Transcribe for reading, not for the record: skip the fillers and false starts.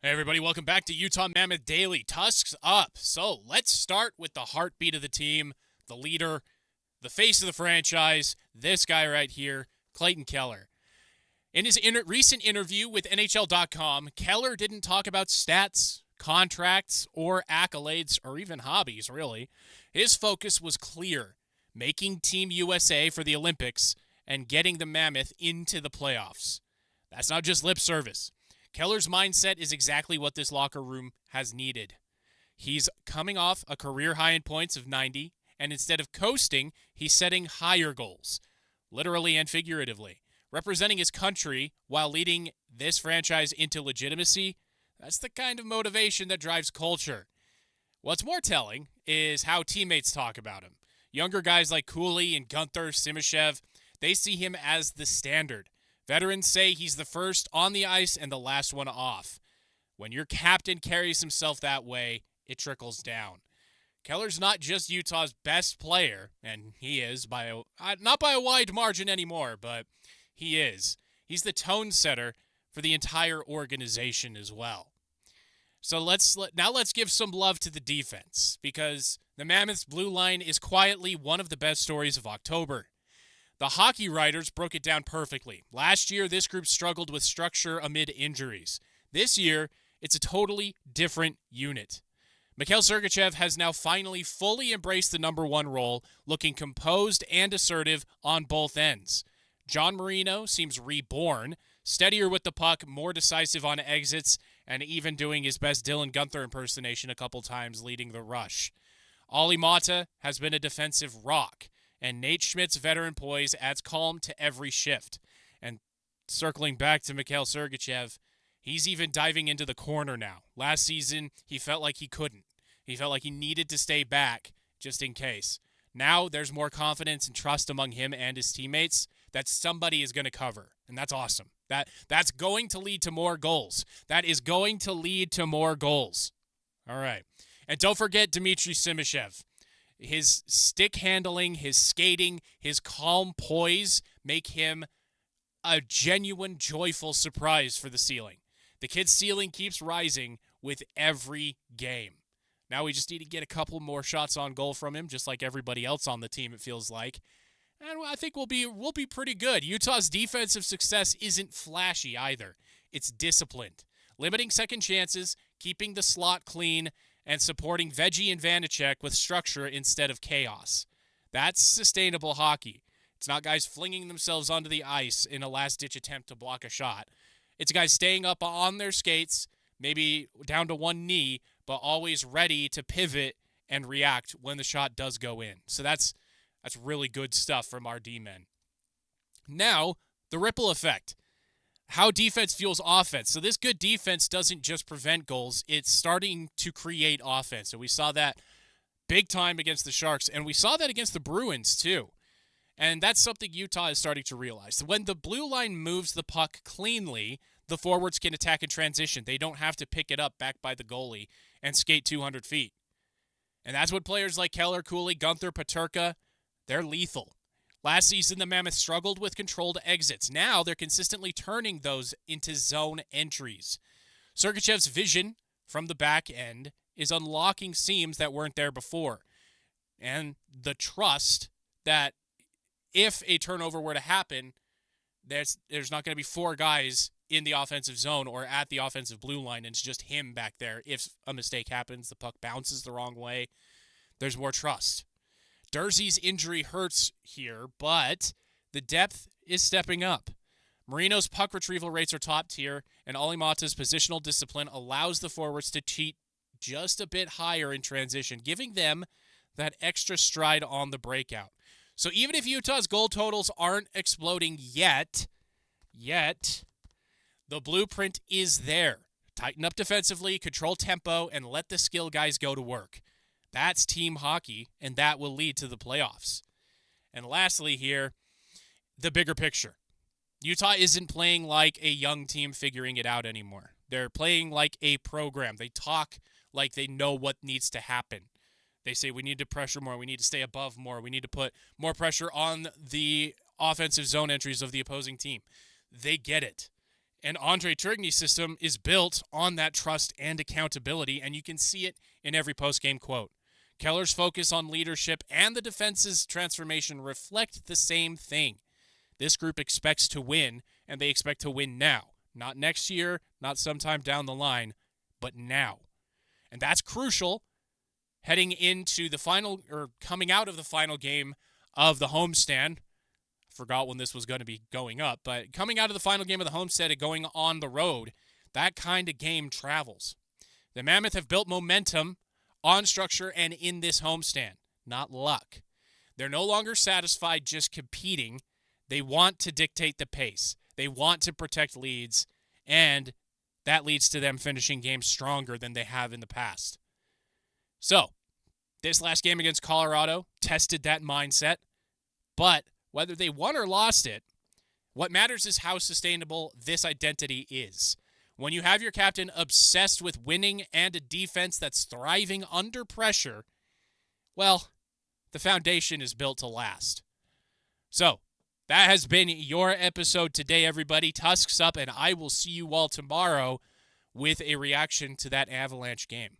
Hey everybody, welcome back to Utah Mammoth Daily. Tusks up. So let's start with the heartbeat of the team, the leader, the face of the franchise, this guy right here, Clayton Keller. In his recent interview with NHL.com, Keller didn't talk about stats, contracts, or accolades, or even hobbies, really. His focus was clear, making Team USA for the Olympics and getting the Mammoth into the playoffs. That's not just lip service. Keller's mindset is exactly what this locker room has needed. He's coming off a career high in points of 90, and instead of coasting, he's setting higher goals, literally and figuratively. Representing his country while leading this franchise into legitimacy, that's the kind of motivation that drives culture. What's more telling is how teammates talk about him. Younger guys like Cooley and Gunther Simashev, they see him as the standard. Veterans say he's the first on the ice and the last one off. When your captain carries himself that way, it trickles down. Keller's not just Utah's best player, and he is, not by a wide margin anymore, but he is. He's the tone setter for the entire organization as well. So let's give some love to the defense, because the Mammoths' blue line is quietly one of the best stories of October. The hockey writers broke it down perfectly. Last year, this group struggled with structure amid injuries. This year, it's a totally different unit. Mikhail Sergachev has now finally fully embraced the number one role, looking composed and assertive on both ends. John Marino seems reborn, steadier with the puck, more decisive on exits, and even doing his best Dylan Gunther impersonation a couple times leading the rush. Olli Mata has been a defensive rock, and Nate Schmidt's veteran poise adds calm to every shift. And circling back to Mikhail Sergachev, he's even diving into the corner now. Last season, he felt like he couldn't. He felt like he needed to stay back just in case. Now there's more confidence and trust among him and his teammates that somebody is going to cover, and that's awesome. That's going to lead to more goals. That is going to lead to more goals. All right. And don't forget Dmitry Simashev. His stick handling, his skating, his calm poise make him a genuine, joyful surprise for the ceiling. The kid's ceiling keeps rising with every game. Now we just need to get a couple more shots on goal from him, just like everybody else on the team, it feels like. And I think we'll be pretty good. Utah's defensive success isn't flashy either. It's disciplined. Limiting second chances, keeping the slot clean, and supporting Veggie and Vanacek with structure instead of chaos. That's sustainable hockey. It's not guys flinging themselves onto the ice in a last-ditch attempt to block a shot. It's guys staying up on their skates, maybe down to one knee, but always ready to pivot and react when the shot does go in. So that's really good stuff from our D-men. Now, the ripple effect. How defense fuels offense. So this good defense doesn't just prevent goals. It's starting to create offense. And we saw that big time against the Sharks. And we saw that against the Bruins, too. And that's something Utah is starting to realize. When the blue line moves the puck cleanly, the forwards can attack in transition. They don't have to pick it up back by the goalie and skate 200 feet. And that's what players like Keller, Cooley, Gunther, Peterka, they're lethal. Last season, the Mammoths struggled with controlled exits. Now they're consistently turning those into zone entries. Sergachev's vision from the back end is unlocking seams that weren't there before. And the trust that if a turnover were to happen, there's not going to be four guys in the offensive zone or at the offensive blue line, and it's just him back there. If a mistake happens, the puck bounces the wrong way, there's more trust. Durzee's injury hurts here, but the depth is stepping up. Marino's puck retrieval rates are top tier, and Olli Mata's positional discipline allows the forwards to cheat just a bit higher in transition, giving them that extra stride on the breakout. So even if Utah's goal totals aren't exploding yet, the blueprint is there. Tighten up defensively, control tempo, and let the skill guys go to work. That's team hockey, and that will lead to the playoffs. And lastly here, the bigger picture. Utah isn't playing like a young team figuring it out anymore. They're playing like a program. They talk like they know what needs to happen. They say we need to pressure more, we need to stay above more, we need to put more pressure on the offensive zone entries of the opposing team. They get it. And Andre Trigny's system is built on that trust and accountability, and you can see it in every post-game quote. Keller's focus on leadership and the defense's transformation reflect the same thing. This group expects to win, and they expect to win now. Not next year, not sometime down the line, but now. And that's crucial heading into the final, or coming out of the final game of the homestand. Forgot when this was going to be going up, but coming out of the final game of the homestand and going on the road, that kind of game travels. The Mammoth have built momentum on structure and in this homestand, not luck. They're no longer satisfied just competing. They want to dictate the pace. They want to protect leads, and that leads to them finishing games stronger than they have in the past. So, this last game against Colorado tested that mindset, but whether they won or lost it, what matters is how sustainable this identity is. When you have your captain obsessed with winning and a defense that's thriving under pressure, well, the foundation is built to last. So, that has been your episode today, everybody. Tusks up, and I will see you all tomorrow with a reaction to that Avalanche game.